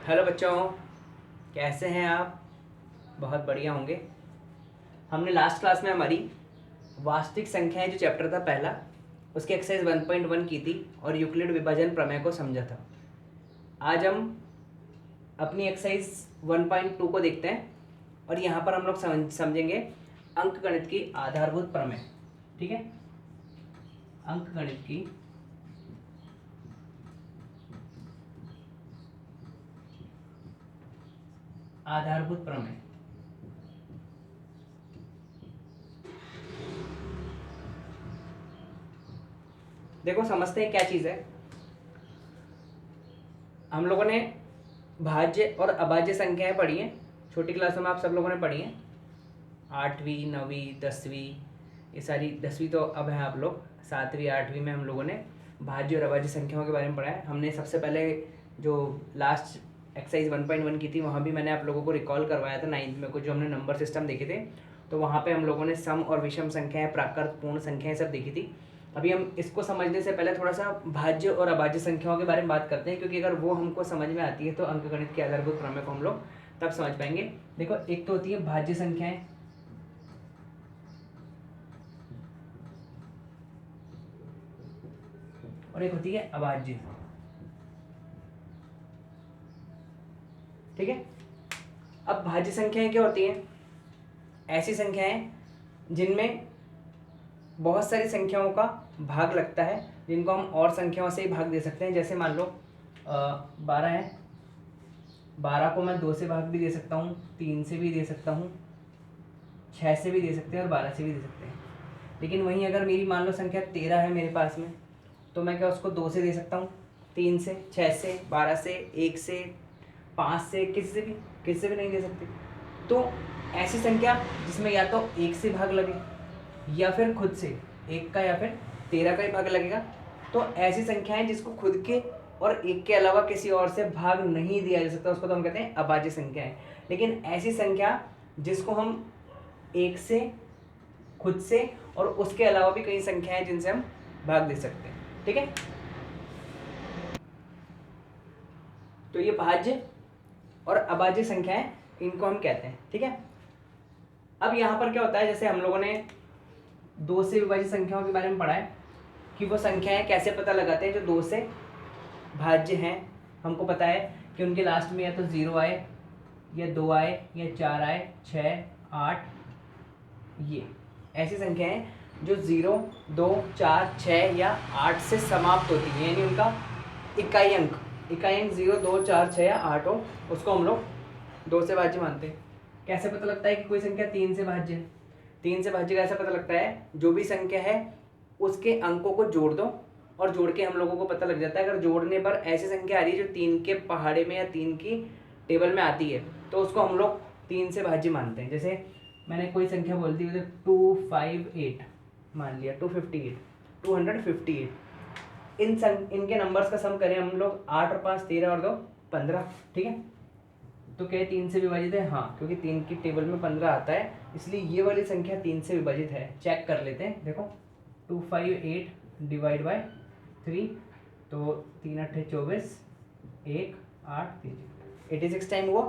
Hello बच्चों, कैसे हैं आप? बहुत बढ़िया होंगे। हमने लास्ट क्लास में हमारी वास्तविक संख्याएं जो चैप्टर था पहला, उसकी एक्सरसाइज 1.1 की थी और यूक्लिड विभाजन प्रमेय को समझा था। आज हम अपनी एक्सरसाइज 1.2 को देखते हैं और यहाँ पर हम लोग समझेंगे अंकगणित की आधारभूत प्रमेय। ठीक है, अंकगणित की आधारभूत प्रमेय। देखो, समझते हैं क्या चीज़ है। हम लोगों ने भाज्य और अभाज्य संख्याएं पढ़ी हैं, छोटी क्लासों में आप सब लोगों ने पढ़ी हैं। 8वीं 9वीं 10वीं, ये सारी 10वीं तो अब है आप लोग, 7वीं 8वीं में हम लोगों ने भाज्य और अभाज्य संख्याओं के बारे में पढ़ा है। हमने सबसे पहले जो लास्ट एक्सरसाइज 1.1 की थी वहाँ भी मैंने आप लोगों को रिकॉल करवाया था 9th में, कुछ जो हमने नंबर सिस्टम देखे थे, तो वहाँ पे हम लोगों ने सम और विषम संख्याएं, प्राकृत, पूर्ण संख्याएं सब देखी थी। अभी हम इसको समझने से पहले थोड़ा सा भाज्य और अभाज्य संख्याओं के बारे में बात करते हैं, क्योंकि अगर वो हमको समझ में आती है तो अंकगणित के आधारभूत प्रमेय को हम लोग तब समझ पाएंगे। देखो, एक तो होती है भाज्य संख्याएं और एक होती है अभाज्य। ठीक है, अब भाज्य संख्याएं क्या होती हैं? ऐसी संख्याएं जिनमें बहुत सारी संख्याओं का भाग लगता है, जिनको हम और संख्याओं से ही भाग दे सकते हैं। जैसे मान लो 12 है, 12 को मैं 2 से भाग भी दे सकता हूँ, 3 से भी दे सकता हूँ, 6 से भी दे सकते हैं और 12 से भी दे सकते हैं। लेकिन वहीं अगर मेरी मान लो संख्या 13 है मेरे पास में, तो मैं क्या उसको 2 से दे सकता हूँ, 3 से, 6 से, 12 से, 1 से, 5 से, किसी से भी नहीं दे सकते। तो ऐसी संख्या जिसमें या तो 1 से भाग लगे या फिर खुद से 1 का या फिर 13 का ही भाग लगेगा, तो ऐसी संख्याएं जिसको खुद के और 1 के अलावा किसी और से भाग नहीं दिया जा सकता, उसको तो हम कहते हैं अभाज्य संख्याएं। लेकिन ऐसी संख्या जिसको हम 1 से, खुद से और उसके अलावा भी कई संख्याएं जिनसे हम भाग दे सकते हैं। ठीक है, तो ये भाज्य और अभाज्य संख्याएं, इनको हम कहते हैं। ठीक है, अब यहाँ पर क्या होता है, जैसे हम लोगों ने 2 से विभाजित संख्याओं के बारे में पढ़ा है कि वो संख्याएं कैसे पता लगाते हैं जो 2 से भाज्य हैं। हमको पता है कि उनके लास्ट में या तो 0 आए या 2 आए या 4 आए, 6, 8, ये ऐसी संख्याएं जो 0, 2, 4, 6 या 8 से समाप्त होती है, यानी उनका इकाई अंक 0, 2, 4, 6 या 8 हो, उसको हम लोग 2 से भाज्य मानते हैं। कैसे पता लगता है कि कोई संख्या 3 से भाज्य है? 3 से भाज्य कैसे पता लगता है? जो भी संख्या है उसके अंकों को जोड़ दो और जोड़ के हम लोगों को पता लग जाता है। अगर जोड़ने पर ऐसी संख्या आ रही है जो 3 के पहाड़े में या 3 की टेबल में आती है, तो उसको हम लोग 3 से भाज्य मानते हैं। जैसे मैंने कोई संख्या बोल दी, 258 मान लिया, 258 इनके नंबर्स का सम करें हम लोग, 8 और 5 13 और 2 15। ठीक है, तो क्या 3 से विभाजित है? हाँ, क्योंकि 3 की टेबल में 15 आता है, इसलिए ये वाली संख्या 3 से विभाजित है। चेक कर लेते हैं। देखो, 258 डिवाइड बाय 3, तो 3 8 24, 1 8 3 86 टाइम हुआ।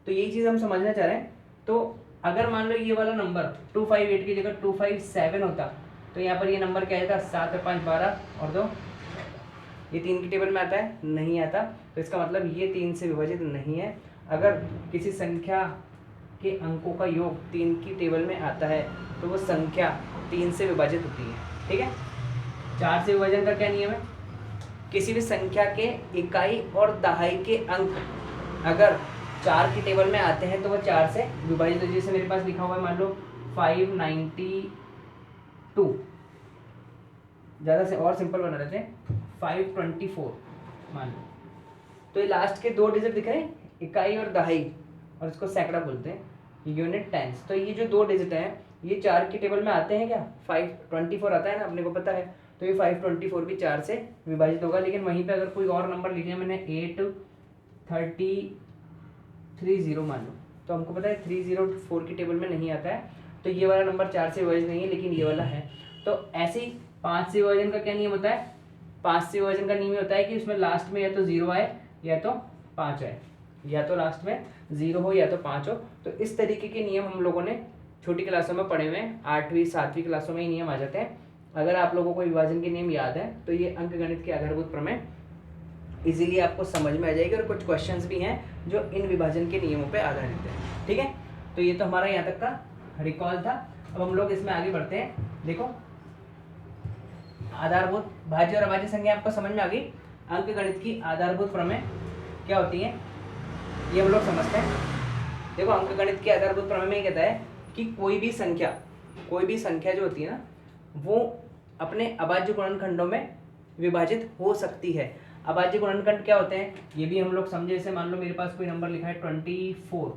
तो यही चीज़ हम समझना चाह रहे हैं। तो अगर मान लो ये वाला नंबर 258 की जगह 257 होता, तो यहाँ पर ये नंबर क्या आता? 7 और 5 12 और 2, ये 3 की टेबल में आता है? नहीं आता। तो इसका मतलब ये 3 से विभाजित नहीं है। अगर किसी संख्या के अंकों का योग 3 की टेबल में आता है तो वो संख्या 3 से विभाजित होती है। ठीक है, 4 से विभाजन का क्या नियम है? किसी भी संख्या के इकाई और दहाई के अंक अगर 4 की टेबल में आते हैं तो वो 4 से विभाजित हो। जैसे मेरे पास लिखा हुआ है, मान लो 592, ज़्यादा से और सिंपल बना लेते हैं, 524 मान लो। तो ये लास्ट के 2 डिजिट दिख रहे हैं, इकाई और दहाई, और इसको सैकड़ा बोलते हैं, यूनिट टेंस। तो ये जो 2 डिजिट हैं ये 4 की टेबल में आते हैं क्या? 524 आता है ना, अपने को पता है। तो ये 524 भी 4 से विभाजित होगा। लेकिन वहीं पे अगर कोई और नंबर लिख लिया मैंने, 8330 मान लो, तो हमको पता है 304 की टेबल में नहीं आता है, तो ये वाला नंबर 4 से विभाजित नहीं है, लेकिन ये वाला है। तो ऐसे ही 5 से विभाजन का क्या नियम होता है? 5 से विभाजन का नियम होता है कि उसमें लास्ट में या तो 0 आए या तो 5 है, या तो लास्ट में 0 हो या तो 5 हो। तो इस तरीके के नियम हम लोगों ने छोटी क्लासों में पढ़े हुए हैं, 8वीं 7वीं क्लासों में ये नियम आ जाते हैं। अगर आप लोगों को विभाजन के नियम याद है तो ये अंकगणित के आधारभूत प्रमेय इजीली आपको समझ में आ जाएगी, और कुछ क्वेश्चंस भी हैं जो इन विभाजन के नियमों पे आधारित है। ठीक है, तो ये तो हमारा यहाँ तक का रिकॉल था। अब हम लोग इसमें आगे बढ़ते हैं। देखो, आधारभूत भाज्य और अभाज्य संख्या आपको समझ में आ गई। अंकगणित की आधारभूत प्रमेय क्या होती है ये हम लोग समझते हैं। देखो, अंकगणित के आधारभूत प्रमेय में ये कहता है कि कोई भी संख्या जो होती है ना, वो अपने अभाज्य गुणनखंडों में विभाजित हो सकती है। अभाज्य गुणनखंड क्या होते हैं ये भी हम लोग समझे। जैसे मान लो मेरे पास कोई नंबर लिखा है 24,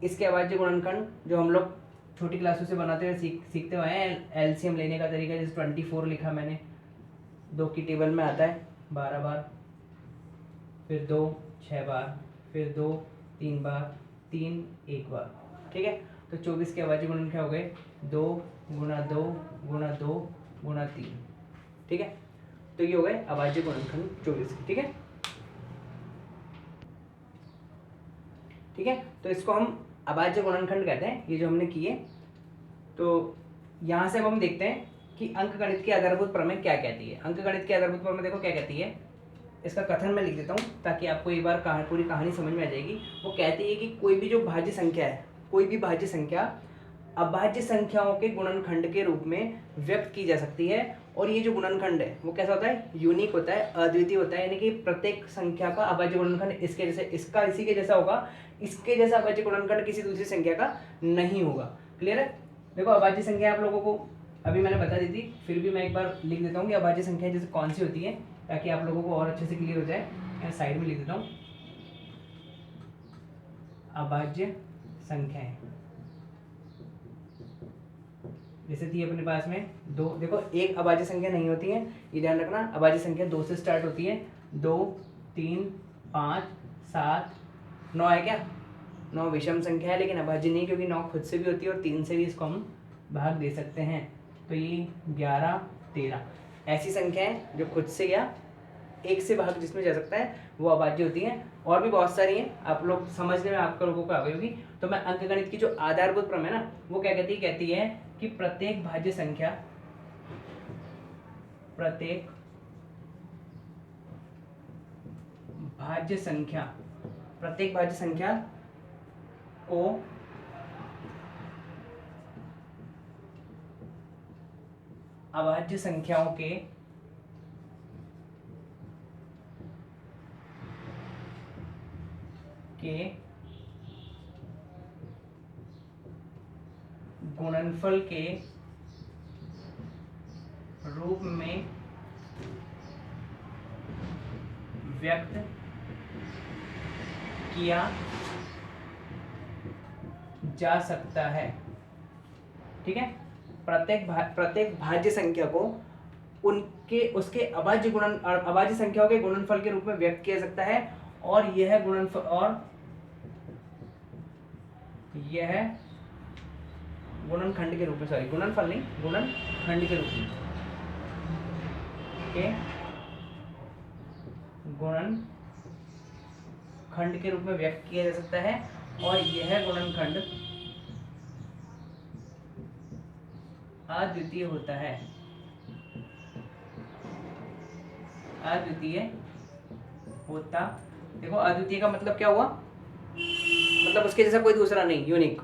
इसके अभाज्य गुणनखंड जो हम लोग छोटी क्लासों से बनाते हुए सीखते हुए हैं, एलसीएम लेने का तरीका। जैसे 24 लिखा मैंने, 2 की टेबल में आता है 12 बार, फिर 2 6 बार, फिर 2 3 बार, 3 1 बार। ठीक है, तो 24 के अभाज्य गुणन क्या हो गए? 2 गुणा 2 गुणा 2 गुणा 3। ठीक है, तो ये हो गए अभाज्य गुणनखंड 24। ठीक है, ठीक है, तो इसको हम अभाज्य गुणनखंड कहते हैं, ये जो हमने किए। तो यहाँ से अब हम देखते हैं कि अंकगणित की आधारभूत प्रमेय क्या कहती है। अंकगणित की आधारभूत प्रमेय देखो क्या कहती है, इसका कथन मैं लिख देता हूँ ताकि आपको एक बार पूरी कहानी समझ में आ जाएगी। वो कहती है कि कोई भी जो भाज्य संख्या है, कोई भी भाज्य संख्या अभाज्य संख्याओं के गुणनखंड के रूप में व्यक्त की जा सकती है। और ये जो गुणनखंड है वो कैसा होता है? यूनिक होता है, अद्वितीय होता है। यानी कि प्रत्येक संख्या का अभाज्य गुणनखंड इसके जैसे, इसका इसी के जैसा होगा, इसके जैसा अभाज्य गुणनखंड किसी दूसरी संख्या का नहीं होगा। क्लियर है? देखो, अभाज्य संख्या आप लोगों को अभी मैंने बता दी थी, फिर भी मैं एक बार लिख देता हूँ कि अभाज्य संख्या जैसे कौन सी होती है, ताकि आप लोगों को और अच्छे से क्लियर हो जाए। मैं साइड में लिख देता हूँ अभाज्य संख्याएं। जैसे थी अपने पास में 2, देखो एक अभाज्य संख्या नहीं होती है, ये ध्यान रखना। अभाज्य संख्या 2 से स्टार्ट होती है। 2 3 5 7 9 है क्या? 9 विषम संख्या है, लेकिन अभाज्य नहीं, क्योंकि 9 खुद से भी होती है और 3 से भी इसको हम भाग दे सकते हैं। तो ये 11 13 ऐसी संख्याएं जो खुद से या एक से भाग जिसमें जा सकता है वो अभाज्य होती हैं। और भी बहुत सारी हैं, आप लोग समझने में आप लोगों को आ गई होगी। तो मैं अंकगणित की जो आधारभूत प्रमेय ना, वो क्या कहती है कि प्रत्येक भाज्य संख्या को अभाज्य संख्याओं के गुणनफल के रूप में व्यक्त किया जा सकता है। ठीक है, प्रत्येक भाज्य संख्या को उसके अभाज्य संख्याओं के गुणनफल के रूप में व्यक्त किया जा सकता है। और यह गुणनखंड के रूप में, सॉरी गुणनफल नहीं, गुणनखंड के रूप में, गुणनखंड के रूप में व्यक्त किया जा सकता है। और यह गुणनखंड अद्वितीय होता है। देखो, अद्वितीय का मतलब क्या हुआ? मतलब उसके जैसा कोई दूसरा नहीं, यूनिक।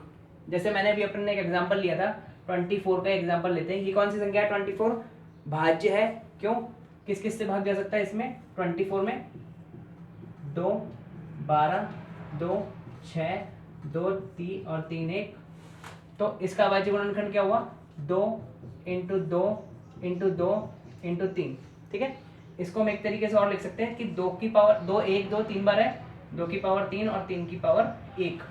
जैसे मैंने अभी अपने एक एग्जांपल लिया था, 24 का एग्जांपल लेते हैं। ये कौन सी संख्या है? 24 भाज्य है। क्यों? किस किस से भाग जा सकता है इसमें? 24 में 2 12 2 6 2 3 और 3 1। तो इसका अभाज्य गुणनखंड क्या हुआ? 2 इंटू 2 इंटू 2 इंटू 3। ठीक है, इसको हम एक तरीके से और लिख सकते हैं कि 2 की पावर 2 1 2 3 बार है, 2 की पावर 3 और 3 की पावर 1।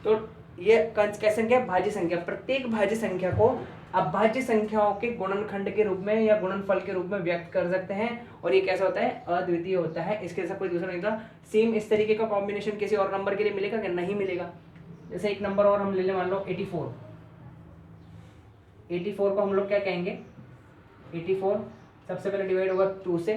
तो ये कैसी संख्या? भाज्य संख्या। प्रत्येक भाज्य संख्या को अभाज्य संख्याओं के गुणनखंड के रूप में या गुणनफल के रूप में व्यक्त कर सकते हैं। और ये कैसा होता है? अद्वितीय होता है, इसके जैसा कोई दूसरा नहीं होता। सेम इस तरीके का कॉम्बिनेशन किसी और नंबर के लिए मिलेगा क्या? नहीं मिलेगा। जैसे एक नंबर और हम ले लें, मान लो 84 को हम लोग क्या कहेंगे? 84 सबसे पहले डिवाइड होगा 2 से,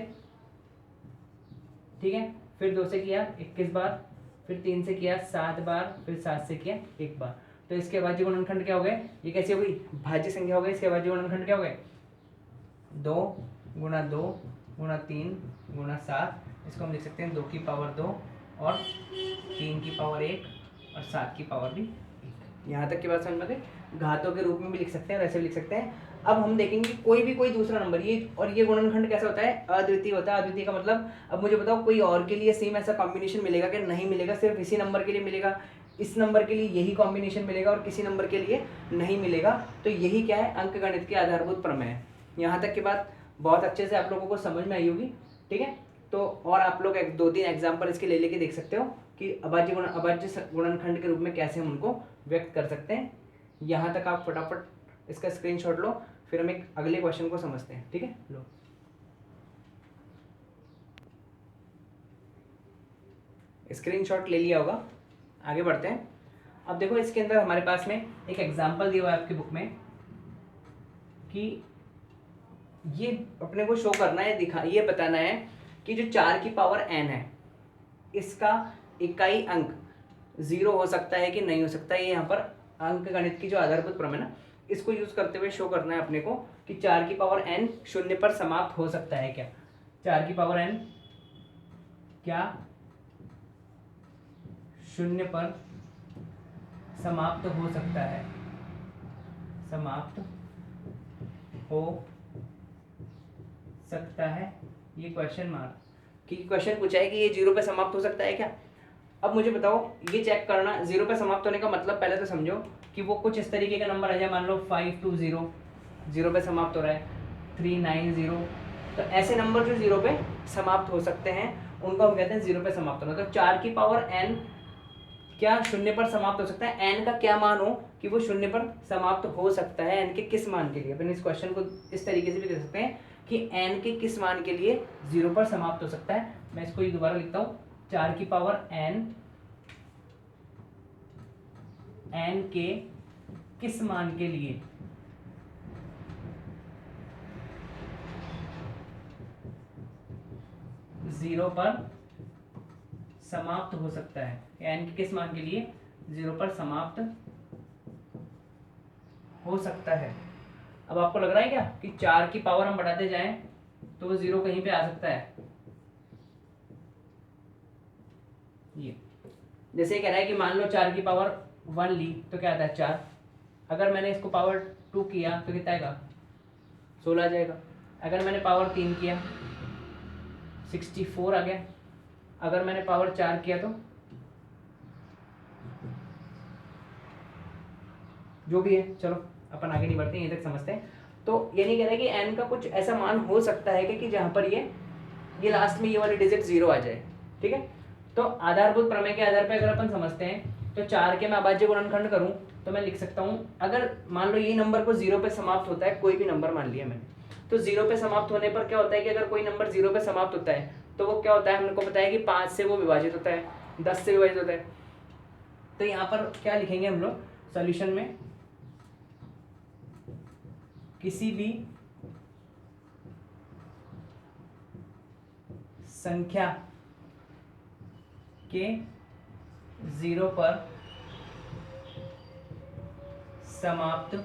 ठीक है, फिर 2 से किया 21 बार, फिर 3 से किया 7 बार, फिर 7 से किया 1 बार। तो इसके अभाज्य गुणनखंड क्या हो गए, ये कैसी हो गई, भाज्य संख्या हो गई। इसके अभाज्य गुणनखंड क्या हो गए, 2 गुणा 2 गुणा 3 गुणा 7। इसको हम लिख सकते हैं 2 की पावर 2 और 3 की पावर 1 और 7 की पावर भी 1। यहाँ तक की बात समझ में गई। घातों के रूप में भी लिख सकते हैं, वैसे भी लिख सकते हैं। अब हम देखेंगे कोई दूसरा नंबर, ये और ये गुणनखंड कैसा होता है, अद्वितीय होता है। अद्वितीय का मतलब, अब मुझे बताओ कोई और के लिए सेम ऐसा कॉम्बिनेशन मिलेगा कि नहीं मिलेगा, सिर्फ इसी नंबर के लिए मिलेगा, इस नंबर के लिए यही कॉम्बिनेशन मिलेगा और किसी नंबर के लिए नहीं मिलेगा। तो यही क्या है, अंकगणित की आधारभूत प्रमेय है। यहाँ तक की बात बहुत अच्छे से आप लोगों को समझ में आई होगी, ठीक है। तो और आप लोग 2-3 एग्जाम्पल इसके ले लेके देख सकते हो कि अभाज्य गुणनखंड के रूप में कैसे हम उनको व्यक्त कर सकते हैं। यहाँ तक आप फटाफट इसका स्क्रीनशॉट लो, फिर हम एक अगले क्वेश्चन को समझते हैं, ठीक है। लो, स्क्रीनशॉट ले लिया होगा, आगे बढ़ते हैं। अब देखो इसके अंदर हमारे पास में एक एग्जाम्पल दिया हुआ है आपकी बुक में कि ये अपने को शो करना है, ये बताना है कि जो 4 की पावर n है इसका इकाई अंक 0 हो सकता है कि नहीं हो सकता है। ये यहाँ पर अंक गणित की जो आधारभूत प्रमेय ना, इसको यूज करते हुए शो करना है अपने को कि 4 की पावर n शून्य पर समाप्त हो सकता है क्या। 4 की पावर n क्या शून्य पर समाप्त हो सकता है, समाप्त हो सकता है, ये क्वेश्चन मार्क कि क्वेश्चन पूछा है कि ये 0 पे समाप्त हो सकता है क्या। अब मुझे बताओ, ये चेक करना 0 पे समाप्त होने का मतलब पहले तो समझो कि वो कुछ इस तरीके का नंबर आ जाए, मान लो 520 0 पे समाप्त हो रहा है, 390। तो ऐसे नंबर जो 0 पे समाप्त हो सकते हैं उनको हम कहते हैं 0 पे समाप्त होना। तो 4 की पावर n क्या शून्य पर समाप्त हो सकता है, n का क्या मान हो कि वो शून्य पर समाप्त हो सकता है, n के किस मान के लिए। अपन इस क्वेश्चन को इस तरीके से भी दे सकते हैं कि n के किस मान के लिए 0 पर समाप्त हो सकता है। मैं इसको दोबारा लिखता हूँ, 4 की पावर n के किस मान के लिए 0 पर समाप्त हो सकता है, n के किस मान के लिए 0 पर समाप्त हो सकता है। अब आपको लग रहा है क्या कि 4 की पावर हम बढ़ाते जाएं तो वो 0 कहीं पे आ सकता है। ये जैसे कह रहा है कि मान लो 4 की पावर 1 ली तो क्या आता है 4, अगर मैंने इसको पावर 2 किया तो कितना आएगा 16 आ जाएगा। अगर मैंने पावर 3 किया 64 आ गया। अगर मैंने पावर 4 किया तो जो भी है, चलो अपन आगे नहीं बढ़ते, यहीं तक समझते हैं। तो ये नहीं कह रहा है कि n का कुछ ऐसा मान हो सकता है कि जहां पर ये लास्ट में ये वाली डिजिट 0 आ जाए, ठीक है। तो आधारभूत प्रमेय के आधार पर अगर अपन समझते हैं तो 4 के मैं अभाज्य गुणनखंड करूं तो मैं लिख सकता हूं, अगर मान लो ये नंबर को 0 पे समाप्त होता है, कोई भी नंबर मान लिया मैंने, तो 0 पे समाप्त होने पर क्या होता है कि अगर कोई नंबर 0 पे समाप्त होता है तो वो क्या होता है, हमको पता है कि 5 से वो विभाजित होता है, 10 से विभाजित होता है। तो यहाँ पर क्या लिखेंगे हम लोग सॉल्यूशन में, किसी भी संख्या के 0 पर समाप्त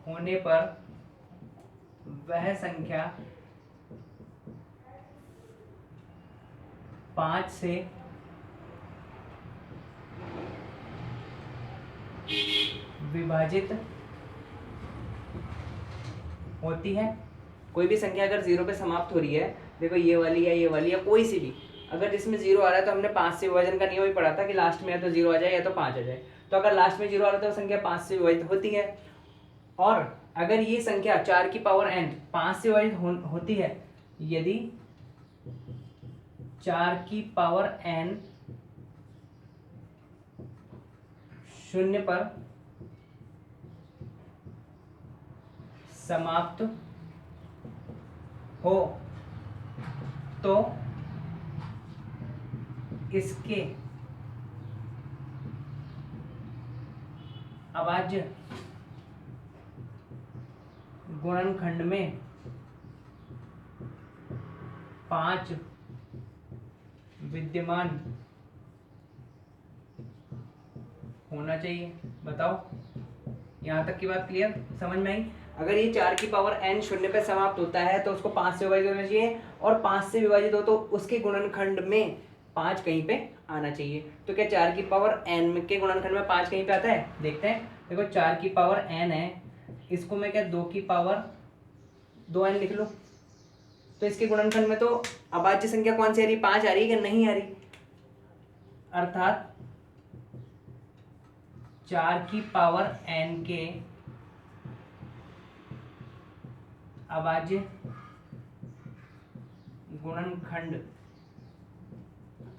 होने पर वह संख्या 5 से विभाजित होती है। कोई भी संख्या अगर 0 पे समाप्त हो रही है, देखो ये वाली या कोई सी भी, अगर जिसमें 0 आ रहा है तो हमने 5 से विभाजन का नियम ही पढ़ा था कि लास्ट में या तो 0 आ जाए या तो 5 आ जाए। तो अगर लास्ट में 0 आ रहा है तो संख्या 5 से विभाजित होती है। और अगर ये संख्या 4 की पावर n 5 से विभाजित होती है, यदि 4 की पावर n शून्य पर समाप्त हो तो इसके अभाज्य गुणनखंड में 5 विद्यमान होना चाहिए। बताओ, यहाँ तक की बात क्लियर, समझ में आई? अगर ये 4 की पावर n शून्य पे समाप्त होता है तो उसको 5 से विभाजित होना चाहिए, और 5 से विभाजित हो तो उसके गुणनखंड में 5 कहीं पे आना चाहिए। तो क्या 4 की पावर n के गुणनखंड में 5 कहीं पे आता है? देखते हैं। देखो 4 की पावर n है, इसको मैं क्या 2 की पावर 2n लिख लूँ, तो इसके गुणनखंड में तो अभाज्य संख्या कौन सी आ रही? 5 आ रही है कि नहीं आ रही? अर्थात 4 की पावर n के अभाज्य गुणनखंड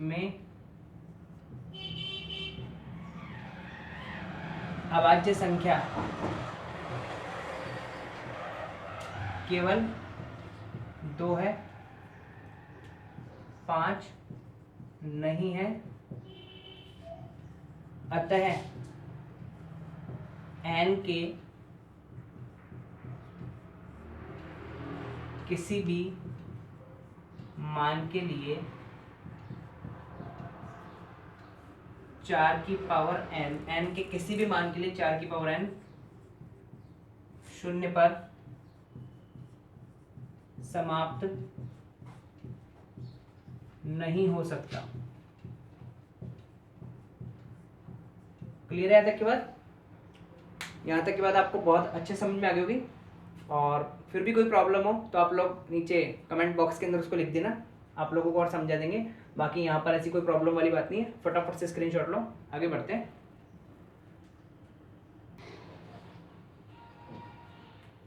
में अभाज्य संख्या केवल 2 है, 5 नहीं है। अतः n के किसी भी मान के लिए 4 की पावर n के किसी भी मान के लिए 4 की पावर n शून्य पर समाप्त नहीं हो सकता। क्लियर है यहाँ तक की बात? यहाँ तक की बात आपको बहुत अच्छे समझ में आ गई होगी। और फिर भी कोई प्रॉब्लम हो तो आप लोग नीचे कमेंट बॉक्स के अंदर उसको लिख देना, आप लोगों को और समझा देंगे। बाकी यहाँ पर ऐसी कोई प्रॉब्लम वाली बात नहीं है। फटाफट से स्क्रीनशॉट लो, आगे बढ़ते हैं।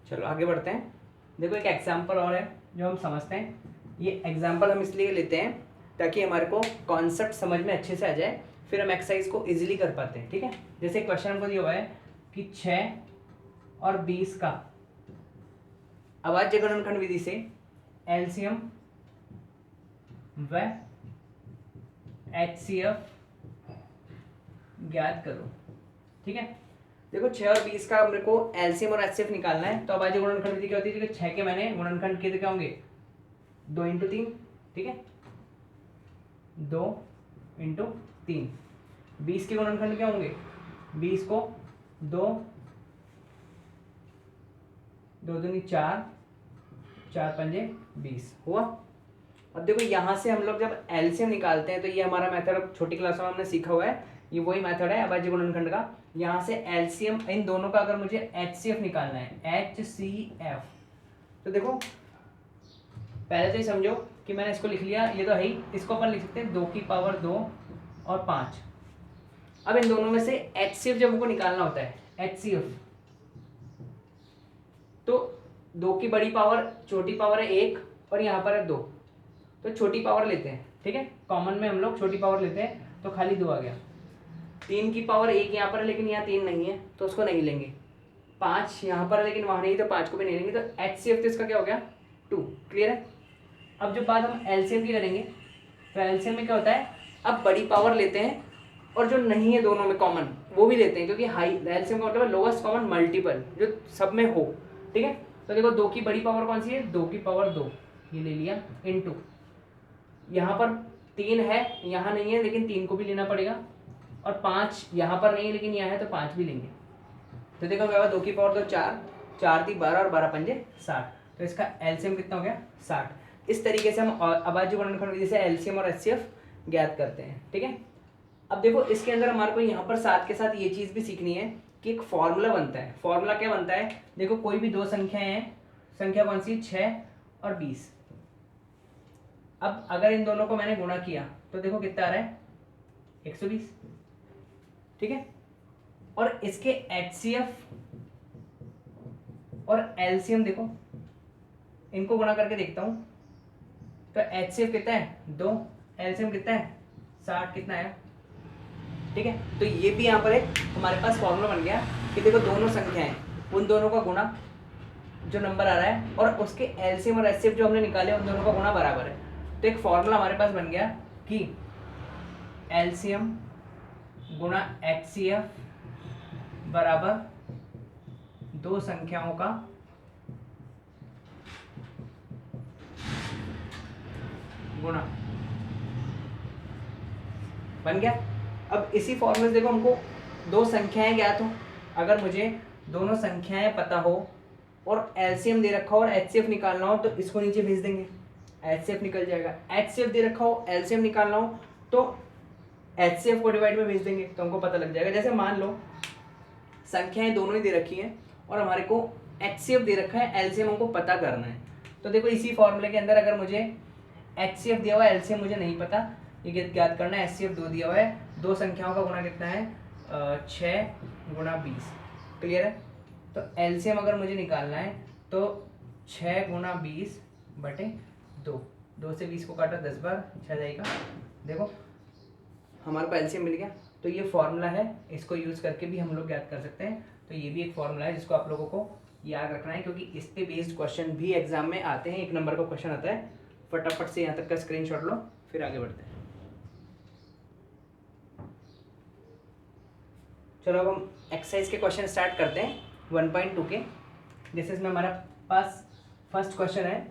चलो आगे बढ़ते हैं। देखो एक एग्जाम्पल और है जो हम समझते हैं। ये एग्जाम्पल हम इसलिए लेते हैं ताकि हमारे को कॉन्सेप्ट समझ में अच्छे से आ जाए, फिर हम एक्सरसाइज को इजीली कर पाते हैं। ठीक है, जैसे क्वेश्चन हमको दिया हुआ है कि 6 और 20 का अभाज्य गुणनखंड विधि से एलसीएम व एचसीएफ ज्ञात करो। ठीक है, देखो 6 और 20 का मेरे को एलसीएम और एचसीएफ निकालना है। तो अभाज्य गुणनखंड विधि क्या होती है? 6 के मैंने गुणनखंड कितने क्या होंगे? 2 × 3। ठीक है, 2 × 3। 20 के गुणनखंड क्या होंगे? 20 को 2 दूनी 4, 4 पंजे 20 हुआ। अब देखो यहाँ से हम लोग जब एलसीएम निकालते हैं तो ये हमारा मेथड छोटी क्लास में हमने सीखा हुआ है, ये वही मेथड है अभाज्य गुणनखंड का। यहाँ से एलसीएम इन दोनों का अगर मुझे एचसीएफ निकालना है, एचसीएफ, तो देखो पहले तो ये समझो कि मैंने इसको लिख लिया, ये तो है ही, इसको अपन लिख सकते हैं 2 की पावर 2 और 5। अब इन दोनों में से एचसीएफ जब हमको निकालना होता है, एचसीएफ, तो 2 की बड़ी पावर छोटी पावर है 1 और यहाँ पर है 2, तो छोटी पावर लेते हैं। ठीक है, कॉमन में हम लोग छोटी पावर लेते हैं, तो खाली 2 आ गया। 3 की पावर 1 यहाँ पर है लेकिन यहाँ 3 नहीं है तो उसको नहीं लेंगे। 5 यहाँ पर है लेकिन वहाँ नहीं, तो 5 को भी नहीं लेंगे। तो एचसीएफ तो इसका क्या हो गया? 2। क्लियर है? अब जब बात हम एलसीएम की करेंगे तो एलसीएम में क्या होता है? अब बड़ी पावर लेते हैं और जो नहीं है दोनों में कॉमन वो भी लेते हैं, क्योंकि हाई एलसीएम का मतलब है लोएस्ट कॉमन मल्टीपल, जो सब में हो। ठीक है, तो देखो 2 की बड़ी पावर कौन सी है? 2 की पावर 2, ये ले लिया, इनटू यहाँ पर 3 है, यहाँ नहीं है लेकिन 3 को भी लेना पड़ेगा, और 5 यहाँ पर नहीं है लेकिन यहाँ है तो 5 भी लेंगे। तो देखो क्या हुआ? 2 की पावर 2 4, 4 × 3 12 और 12 पंजे 60। तो इसका एलसीएम कितना हो गया? 60। इस तरीके से हम अभाज्य गुणनखंड विधि से एलसीएम और एचसीएफ ज्ञात करते हैं। ठीक है, अब देखो इसके अंदर हमारे को यहाँ पर साथ के साथ ये चीज़ भी सीखनी है कि एक फॉर्मूला बनता है। फॉर्मूला क्या बनता है? देखो कोई भी दो संख्याएं हैं, संख्या कौन सी? 6 और 20। अब अगर इन दोनों को मैंने गुणा किया तो देखो कितना आ रहा है? 120। ठीक है, और इसके एचसीएफ और एलसीएम देखो, इनको गुणा करके देखता हूं तो एचसीएफ कितना है? 2, एलसीएम कितना है? 60। कितना है? ठीक है, तो ये भी यहाँ पर एक हमारे पास फॉर्मूला बन गया कि देखो दोनों संख्याएं, उन दोनों का गुणा जो नंबर आ रहा है और उसके एलसीएम और एचसीएफ जो हमने निकाले उन दोनों का गुणा बराबर है। तो एक फॉर्मूला हमारे पास बन गया कि एलसीएम गुणा एचसीएफ बराबर दो संख्याओं का गुणा, बन गया। अब इसी फॉर्मूले से देखो हमको दो संख्याएं ज्ञात हो, अगर मुझे दोनों संख्याएं पता हो और एलसीएम दे रखा हो और एचसीएफ निकालना हो तो इसको नीचे भेज देंगे, एचसीएफ निकल जाएगा। एचसीएफ दे रखा हो, एलसीएम निकालना हो तो एचसीएफ को डिवाइड में भेज देंगे तो हमको पता लग जाएगा। जैसे मान लो संख्याएं दोनों ही दे रखी हैं और हमारे को एचसीएफ दे रखा है, एलसीएम हमको पता करना है, तो देखो इसी फॉर्मूले के अंदर अगर मुझे एचसीएफ दिया हुआ है, एलसीएम मुझे नहीं पता, ये ज्ञात करना है। एचसीएफ 2 दिया हुआ है, दो संख्याओं का गुणा कितना है 6 गुणा 20, क्लियर है। तो एलसीएम अगर मुझे निकालना है तो 6 गुणा 20 बटे 2, 2 से 20 को काटा 10 बार, 6 जाएगा। देखो हमारे को एलसीएम मिल गया। तो ये फॉर्मूला है, इसको यूज़ करके भी हम लोग ज्ञात कर सकते हैं। तो ये भी एक फॉर्मूला है जिसको आप लोगों को याद रखना है, क्योंकि इस पे बेस्ड क्वेश्चन भी एग्जाम में आते हैं। 1 नंबर का क्वेश्चन आता है, फटाफट से यहाँ तक का स्क्रीनशॉट लो, फिर आगे बढ़ते हैं। चलो अब हम एक्सरसाइज के क्वेश्चन स्टार्ट करते हैं 1.2 के। जैसे इसमें हमारा पास फर्स्ट क्वेश्चन है,